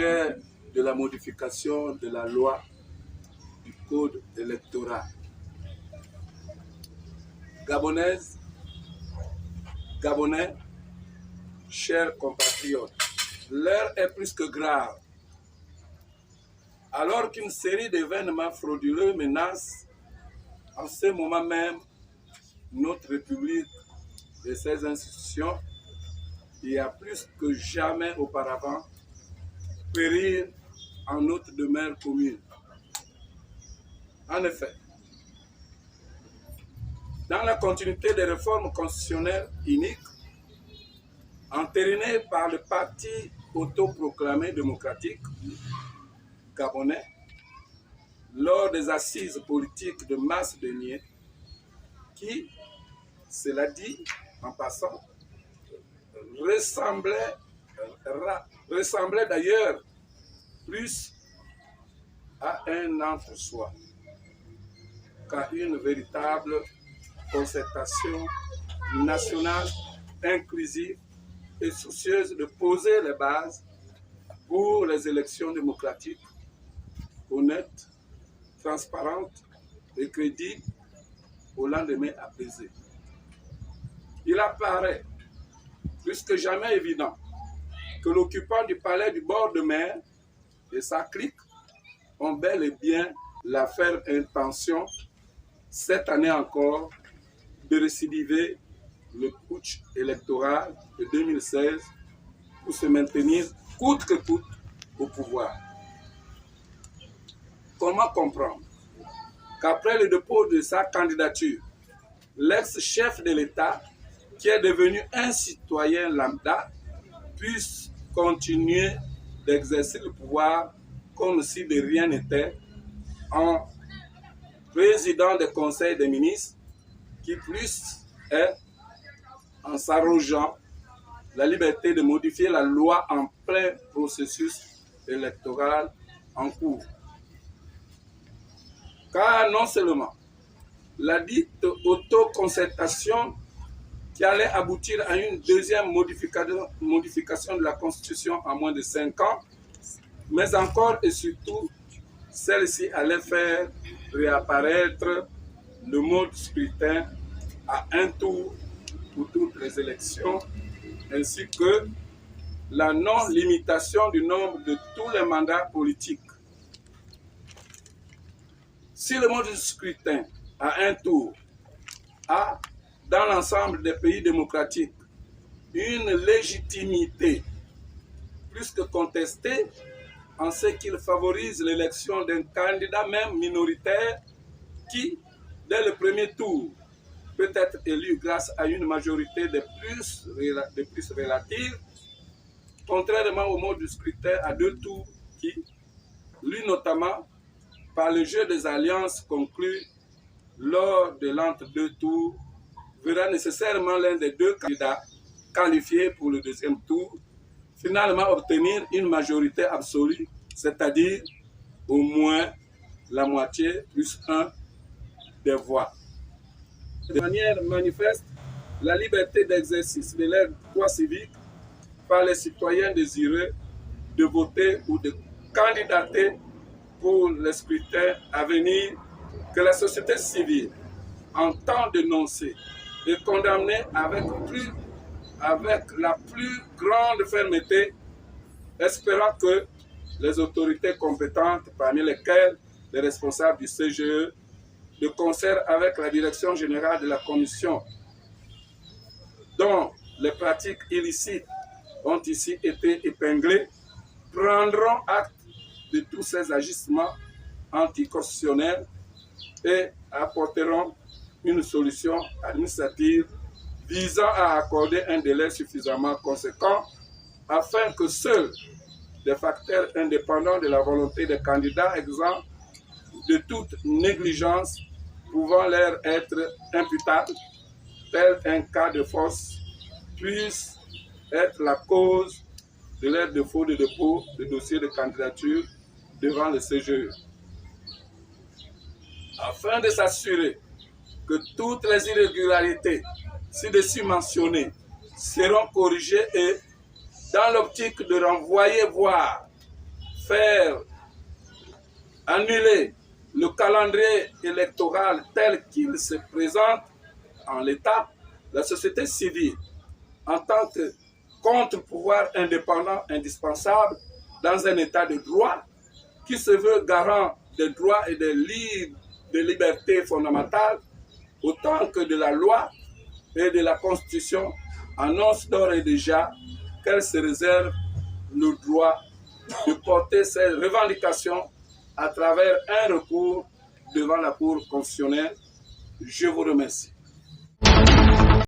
sujet de la modification de la loi du code électoral. Gabonaises, Gabonais, chers compatriotes, l'heure est plus que grave. Alors qu'une série d'événements frauduleux menace en ce moment même notre République et ses institutions, il y a plus que jamais auparavant périr en notre demeure commune. En effet, dans la continuité des réformes constitutionnelles iniques, entérinées par le parti autoproclamé démocratique gabonais, lors des assises politiques de mars dernier, qui, cela dit en passant, ressemblait d'ailleurs plus à un entre-soi qu'à une véritable concertation nationale inclusive et soucieuse de poser les bases pour les élections démocratiques honnêtes, transparentes et crédibles au lendemain apaisé. Il apparaît plus que jamais évident que l'occupant du palais du bord de mer et sa clique ont bel et bien la ferme intention, cette année encore, de récidiver le putsch électoral de 2016 pour se maintenir coûte que coûte au pouvoir. Comment comprendre qu'après le dépôt de sa candidature, l'ex-chef de l'État, qui est devenu un citoyen lambda, puisse continuer d'exercer le pouvoir comme si de rien n'était, en président des conseils des ministres, qui plus est en s'arrogeant la liberté de modifier la loi en plein processus électoral en cours. Car non seulement la dite autoconcertation qui allait aboutir à une deuxième modification de la Constitution en moins de 5 ans, mais encore et surtout, celle-ci allait faire réapparaître le mode scrutin à un tour pour toutes les élections, ainsi que la non-limitation du nombre de tous les mandats politiques. Si le mode scrutin à un tour a, dans l'ensemble des pays démocratiques, une légitimité plus que contestée en ce qu'il favorise l'élection d'un candidat même minoritaire qui, dès le premier tour, peut être élu grâce à une majorité de plus relative, contrairement au mode du scrutin à 2 tours qui, lui notamment, par le jeu des alliances conclues lors de l'entre-deux tours, verra nécessairement l'un des 2 candidats qualifiés pour le deuxième tour finalement obtenir une majorité absolue, c'est-à-dire au moins la moitié plus 1 des voix. De manière manifeste, la liberté d'exercice de leurs droits civiques par les citoyens désireux de voter ou de candidater pour les scrutins à venir que la société civile entend dénoncer et condamner avec la plus grande fermeté, espérant que les autorités compétentes, parmi lesquelles les responsables du CGE, de concert avec la direction générale de la Commission, dont les pratiques illicites ont ici été épinglées, prendront acte de tous ces agissements anticonstitutionnels et apporteront une solution administrative visant à accorder un délai suffisamment conséquent afin que seuls des facteurs indépendants de la volonté des candidats exempts de toute négligence pouvant leur être imputable, tel un cas de force, puissent être la cause de leur défaut de dépôt de dossier de candidature devant le CGE. Afin de s'assurer que toutes les irrégularités ci-dessus mentionnées seront corrigées et, dans l'optique de renvoyer voir faire annuler le calendrier électoral tel qu'il se présente en l'état, la société civile, en tant que contre-pouvoir indépendant indispensable dans un état de droit qui se veut garant des droits et des libertés fondamentales, autant que de la loi et de la Constitution, annonce d'ores et déjà qu'elle se réserve le droit de porter ses revendications à travers un recours devant la Cour constitutionnelle. Je vous remercie.